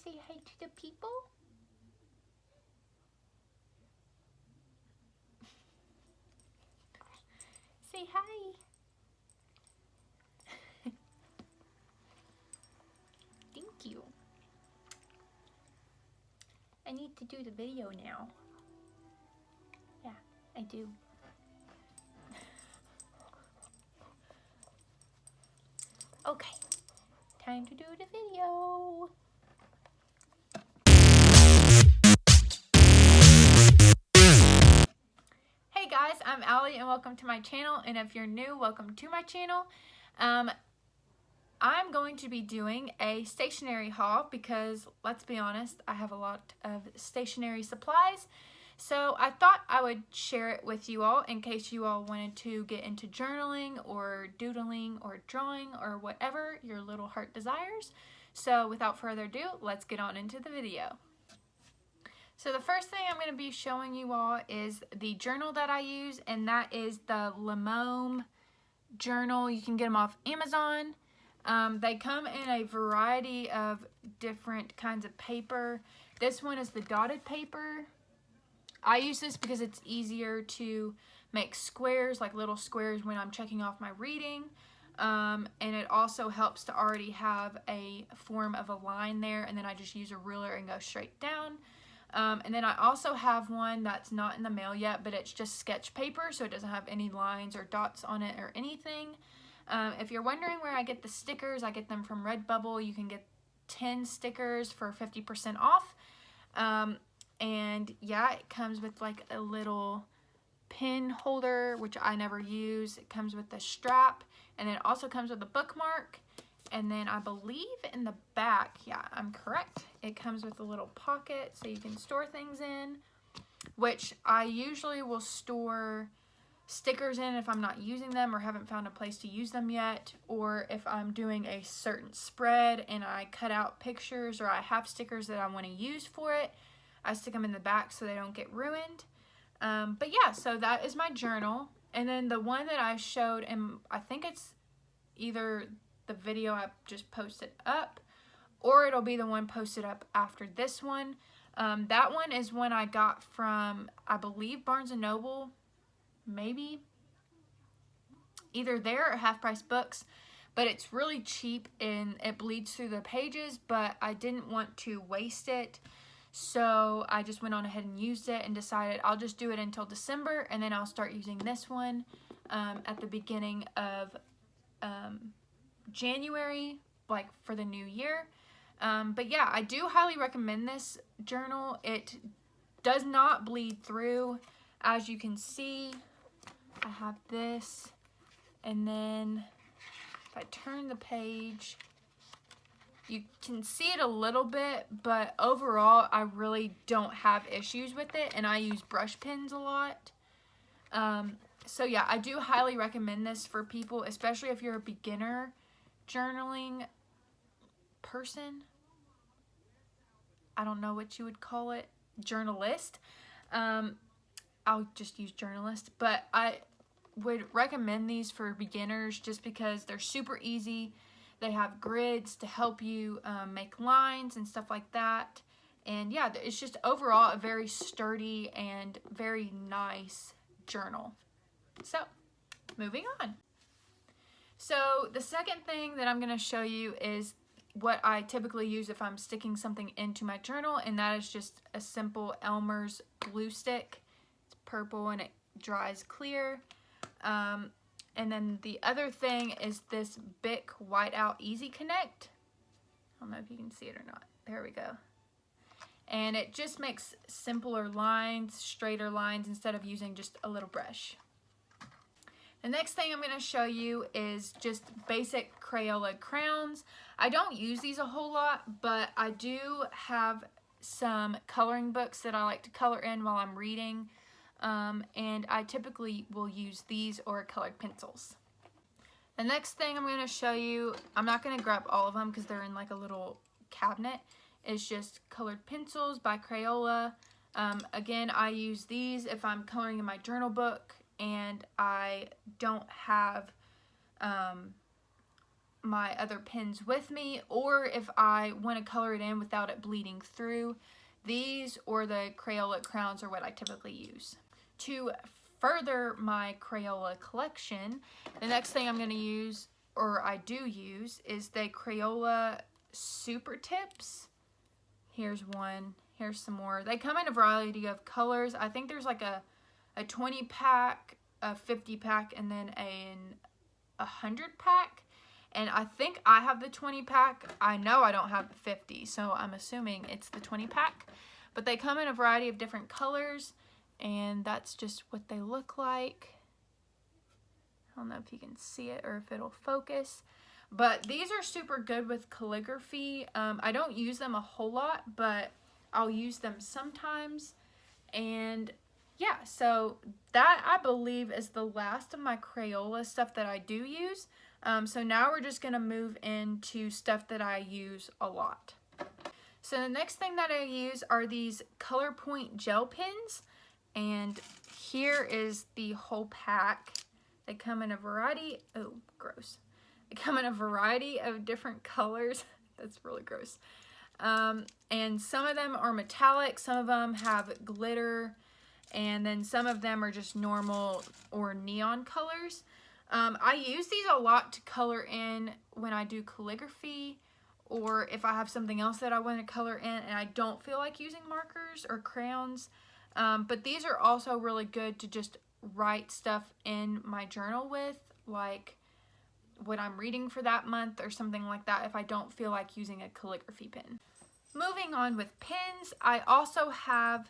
say hi to the people? Say hi. Thank you. I need to do the video now. Yeah, I do. Okay, time to do the video. Hey guys, I'm Allie and welcome to my channel, and if you're new, welcome to my channel. I'm going to be doing a stationery haul because, let's be honest, I have a lot of stationery supplies. So I thought I would share it with you all in case you all wanted to get into journaling or doodling or drawing or whatever your little heart desires. So without further ado, let's get on into the video. So the first thing I'm going to be showing you all is the journal that I use, and that is the Limome journal. You can get them off Amazon. They come in a variety of different kinds of paper. This one is the dotted paper. I use this because it's easier to make squares, like little squares when I'm checking off my reading. And it also helps to already have a form of a line there, and then I just use a ruler and go straight down. And then I also have one that's not in the mail yet, but it's just sketch paper, so it doesn't have any lines or dots on it or anything. If you're wondering where I get the stickers, I get them from Redbubble. You can get 10 stickers for 50% off. And yeah, it comes with like a little pin holder, which I never use. It comes with the strap, and then it also comes with a bookmark. And then I believe in the back, yeah, I'm correct, it comes with a little pocket so you can store things in, which I usually will store stickers in if I'm not using them or haven't found a place to use them yet, or if I'm doing a certain spread and I cut out pictures or I have stickers that I want to use for it, I stick them in the back so they don't get ruined. But yeah, so that is my journal. And then the one that I showed, and I think it's either the video I just posted up, or it'll be the one posted up after this one. That one is one I got from, I believe, Barnes & Noble, maybe. Either there or Half Price Books, but it's really cheap and it bleeds through the pages, but I didn't want to waste it. So I just went on ahead and used it and decided I'll just do it until December, and then I'll start using this one at the beginning of January, like for the new year. But yeah, I do highly recommend this journal. It does not bleed through. As you can see, I have this, and then if I turn the page, you can see it a little bit, but overall I really don't have issues with it, and I use brush pens a lot. So yeah, I do highly recommend this for people, especially if you're a beginner journaling person. I don't know what you would call it, journalist. I'll just use journalist, but I would recommend these for beginners just because they're super easy. They have grids to help you make lines and stuff like that. And yeah, it's just overall a very sturdy and very nice journal. So, moving on. So the second thing that I'm going to show you is what I typically use if I'm sticking something into my journal, and that is just a simple Elmer's glue stick. It's purple and it dries clear. And then the other thing is this Bic Whiteout Easy Connect. I don't know if you can see it or not. There we go. And it just makes simpler lines, straighter lines, instead of using just a little brush. The next thing I'm going to show you is just basic Crayola crayons. I don't use these a whole lot, but I do have some coloring books that I like to color in while I'm reading, and I typically will use these or colored pencils. The next thing I'm going to show you, I'm not going to grab all of them because they're in like a little cabinet, is just colored pencils by Crayola. Again, I use these if I'm coloring in my journal book and I don't have my other pens with me, or if I want to color it in without it bleeding through, these or the Crayola crowns are what I typically use. To further my Crayola collection, the next thing I'm going to use, or I do use, is the Crayola Super Tips. Here's one. Here's some more. They come in a variety of colors. I think there's like a 20 pack, a 50 pack, and then a 100 pack. And I think I have the 20 pack. I know I don't have the 50, so I'm assuming it's the 20 pack. But they come in a variety of different colors, and that's just what they look like. I don't know if you can see it or if it'll focus. But these are super good with calligraphy. I don't use them a whole lot, but I'll use them sometimes. And yeah, so that I believe is the last of my Crayola stuff that I do use. So now we're just going to move into stuff that I use a lot. So the next thing that I use are these ColorPoint gel pens. And here is the whole pack. They come in a variety, oh, gross. They come in a variety of different colors. That's really gross. And some of them are metallic, some of them have glitter, and then some of them are just normal or neon colors. I use these a lot to color in when I do calligraphy, or if I have something else that I want to color in and I don't feel like using markers or crayons. But these are also really good to just write stuff in my journal with, like what I'm reading for that month or something like that, if I don't feel like using a calligraphy pen. Moving on with pens, I also have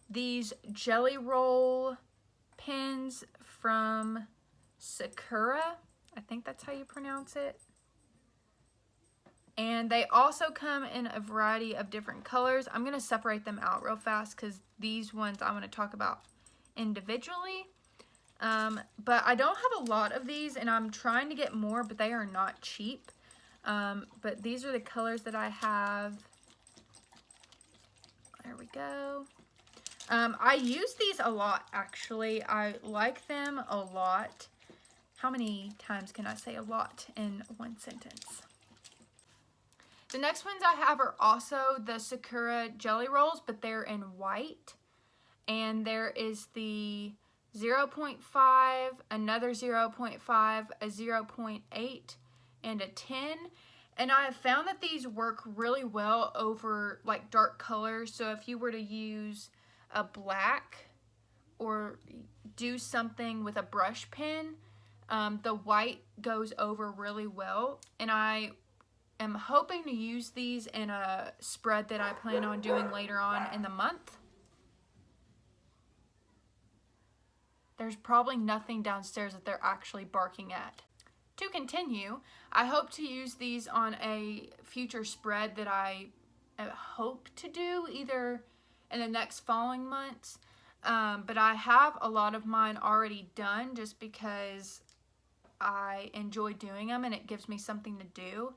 these Jelly Roll pens from Sakura. I think that's how you pronounce it. And they also come in a variety of different colors. I'm going to separate them out real fast because these ones I want to talk about individually. But I don't have a lot of these, and I'm trying to get more, but they are not cheap. But these are the colors that I have. There we go. I use these a lot, actually. I like them a lot. How many times can I say a lot in one sentence? The next ones I have are also the Sakura Jelly Rolls, but they're in white. And there is the 0.5, another 0.5, a 0.8, and a 10. And I have found that these work really well over like dark colors. So if you were to use a black or do something with a brush pen, the white goes over really well. And I am hoping to use these in a spread that I plan on doing later on in the month. There's probably nothing downstairs that they're actually barking at. To continue, I hope to use these on a future spread that I hope to do either in the next following months. But I have a lot of mine already done just because I enjoy doing them and it gives me something to do.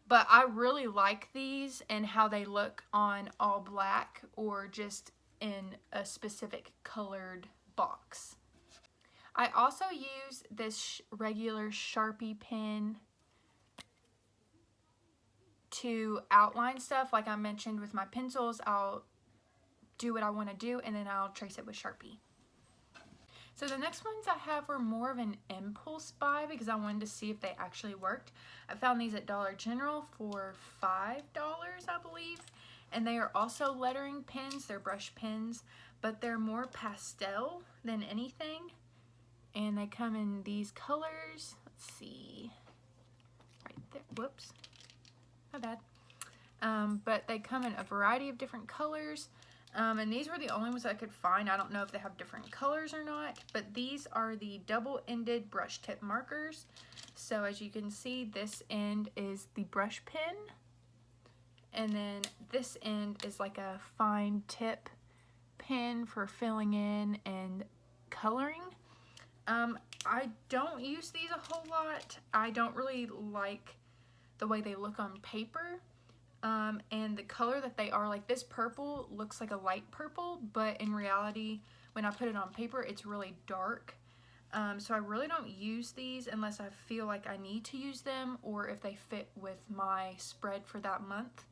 But I really like these and how they look on all black or just in a specific colored box. I also use this regular Sharpie pen to outline stuff. Like I mentioned with my pencils, I'll do what I want to do and then I'll trace it with Sharpie. So the next ones I have were more of an impulse buy because I wanted to see if they actually worked. I found these at Dollar General for $5, I believe. And they are also lettering pens. They're brush pens, but they're more pastel than anything. And they come in these colors. Let's see. Right there. Whoops. My bad. But they come in a variety of different colors. And these were the only ones I could find. I don't know if they have different colors or not. But these are the double-ended brush tip markers. So as you can see, this end is the brush pen. And then this end is like a fine tip pen for filling in and coloring. I don't use these a whole lot. I don't really like the way they look on paper. And the color that they are, like this purple looks like a light purple, but in reality, when I put it on paper, it's really dark. So I really don't use these unless I feel like I need to use them or if they fit with my spread for that month.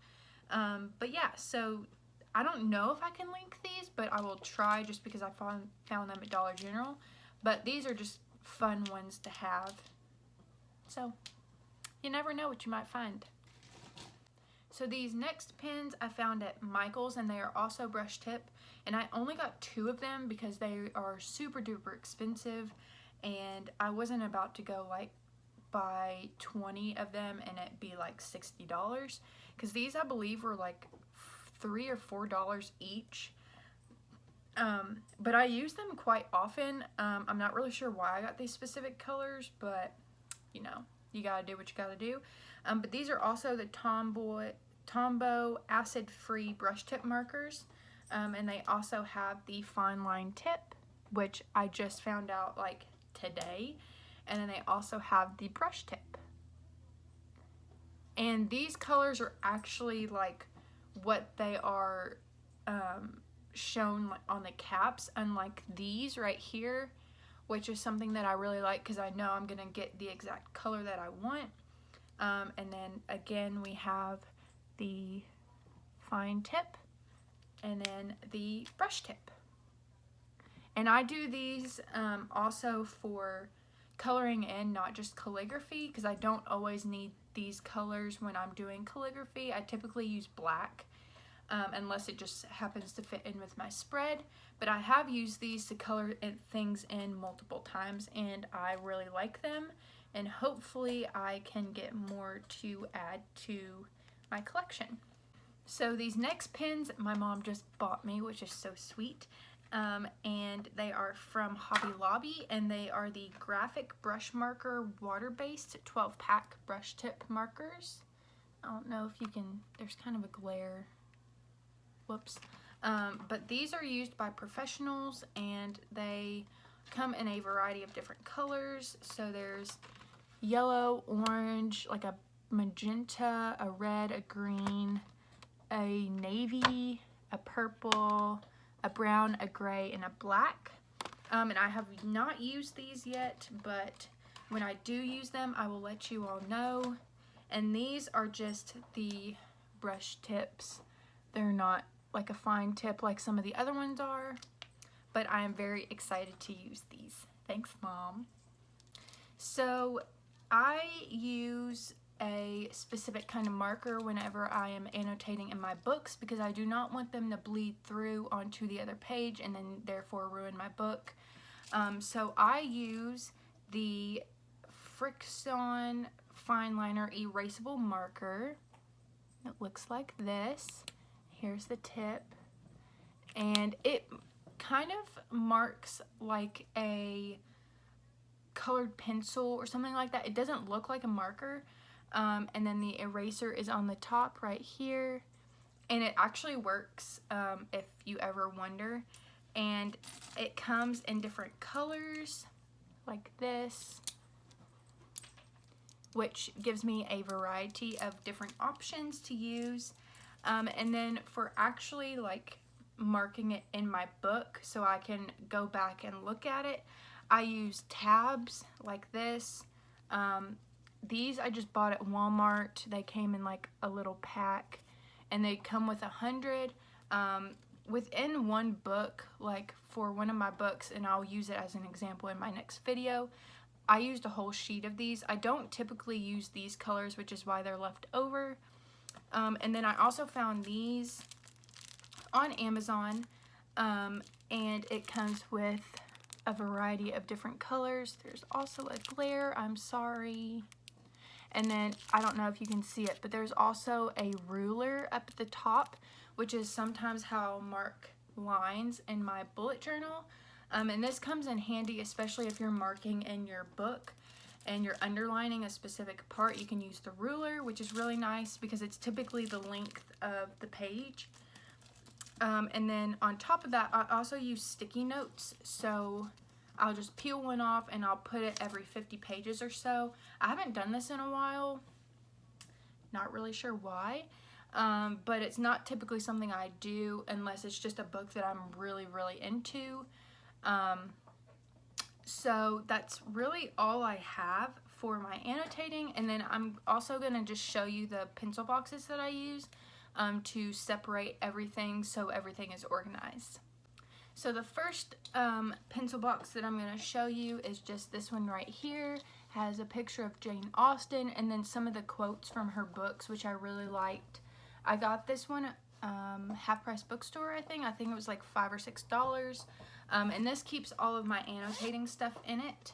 But yeah, so I don't know if I can link these, but I will try just because I found them at Dollar General. But these are just fun ones to have. So you never know what you might find. So these next pins I found at Michael's, and they are also brush tip, and I only got 2 of them because they are super duper expensive, and I wasn't about to go like buy 20 of them and it'd be like $60, because these I believe were like $3 or $4 each. But I use them quite often. I'm not really sure why I got these specific colors, but you know, you gotta do what you gotta do. But these are also the Tombow acid-free brush tip markers, and they also have the fine line tip, which I just found out like today, and then they also have the brush tip. And these colors are actually like what they are shown on the caps, unlike these right here, which is something that I really like because I know I'm gonna get the exact color that I want. And then again we have the fine tip and then the brush tip. And I do these also for coloring in, not just calligraphy, because I don't always need these colors when I'm doing calligraphy. I typically use black unless it just happens to fit in with my spread, but I have used these to color things in multiple times and I really like them, and hopefully I can get more to add to my collection. So these next pins my mom just bought me, which is so sweet. And they are from Hobby Lobby, and they are the Graphic Brush Marker water-based 12-pack brush tip markers. I don't know if you can, there's kind of a glare. Whoops. But these are used by professionals, and they come in a variety of different colors. So there's yellow, orange, like a magenta, a red, a green, a navy, a purple, a brown, a gray, and a black. And I have not used these yet, but when I do use them, I will let you all know. And these are just the brush tips. They're not like a fine tip like some of the other ones are, but I am very excited to use these. Thanks, Mom. So I use a specific kind of marker whenever I am annotating in my books because I do not want them to bleed through onto the other page and then therefore ruin my book. So I use the Frixion Fine Liner Erasable Marker. It looks like this. Here's the tip. And it kind of marks like a colored pencil or something like that. It doesn't look like a marker. And then the eraser is on the top right here. And it actually works if you ever wonder. And it comes in different colors like this, which gives me a variety of different options to use. And then for actually like marking it in my book so I can go back and look at it, I use tabs like this. These I just bought at Walmart. They came in like a little pack and they come with 100 within one book. Like for one of my books, and I'll use it as an example in my next video, I used a whole sheet of these. I don't typically use these colors, which is why they're left over. And then I also found these on Amazon, and it comes with a variety of different colors. There's also a glare, I'm sorry. And then, I don't know if you can see it, but there's also a ruler up at the top, which is sometimes how I'll mark lines in my bullet journal. And this comes in handy, especially if you're marking in your book and you're underlining a specific part. You can use the ruler, which is really nice because it's typically the length of the page. And then on top of that, I also use sticky notes. So I'll just peel one off and I'll put it every 50 pages or so. I haven't done this in a while. Not really sure why. But it's not typically something I do unless it's just a book that I'm really, really into. So that's really all I have for my annotating, and then I'm also going to just show you the pencil boxes that I use to separate everything so everything is organized. So the first pencil box that I'm going to show you is just this one right here. Has a picture of Jane Austen and then some of the quotes from her books, which I really liked. I got this one Half Price Bookstore, I think it was like $5 or $6, and this keeps all of my annotating stuff in it.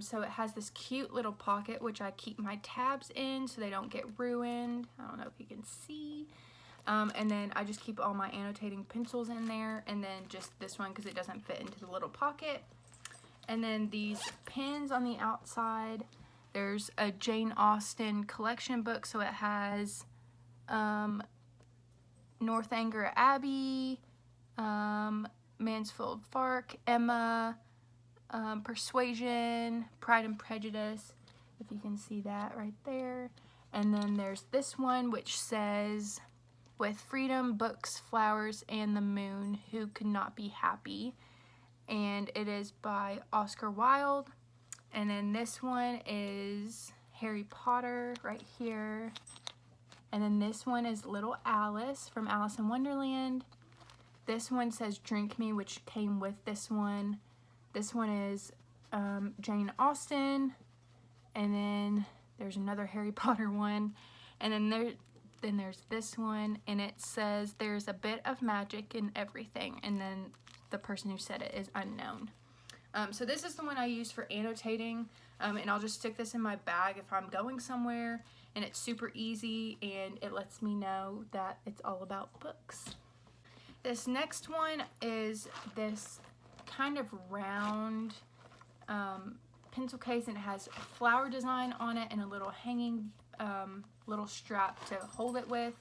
So it has this cute little pocket which I keep my tabs in so they don't get ruined. I don't know if you can see. And then I just keep all my annotating pencils in there, and then just this one because it doesn't fit into the little pocket. And then these pins on the outside, there's a Jane Austen collection book, so it has Northanger Abbey, Mansfield Park, Emma, Persuasion, Pride and Prejudice, if you can see that right there. And then there's this one which says, with freedom, books, flowers, and the moon, who could not be happy? And it is by Oscar Wilde. And then this one is Harry Potter right here. And then this one is Little Alice from Alice in Wonderland. This one says Drink Me, which came with this one. This one is Jane Austen. And then there's another Harry Potter one. And then there's this one, and it says there's a bit of magic in everything. And then the person who said it is unknown. So this is the one I use for annotating, and I'll just stick this in my bag if I'm going somewhere, and it's super easy, and it lets me know that it's all about books. This next one is this kind of round pencil case, and it has a flower design on it and a little hanging little strap to hold it with,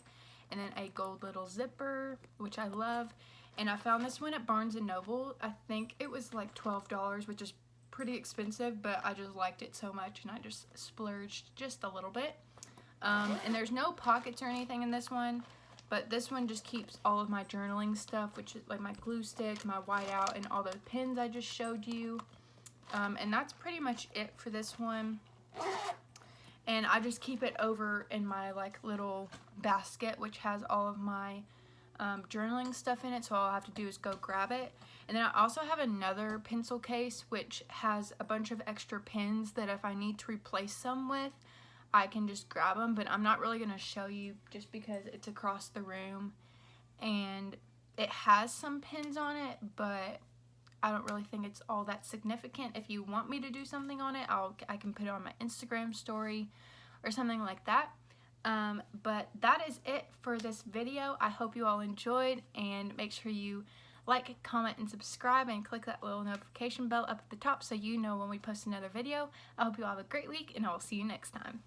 and then a gold little zipper, which I love. And I found this one at Barnes & Noble. I think it was like $12, which is pretty expensive, but I just liked it so much and I just splurged just a little bit. And there's no pockets or anything in this one, but this one just keeps all of my journaling stuff, which is like my glue stick, my whiteout, and all those pins I just showed you. And that's pretty much it for this one. And I just keep it over in my like little basket, which has all of my journaling stuff in it, so all I have to do is go grab it. And then I also have another pencil case which has a bunch of extra pens that if I need to replace some with, I can just grab them, but I'm not really going to show you just because it's across the room and it has some pins on it, but I don't really think it's all that significant. If you want me to do something on it, I can put it on my Instagram story or something like that. But that is it for this video. I hope you all enjoyed, and make sure you like, comment, and subscribe, and click that little notification bell up at the top so you know when we post another video. I hope you all have a great week, and I will see you next time.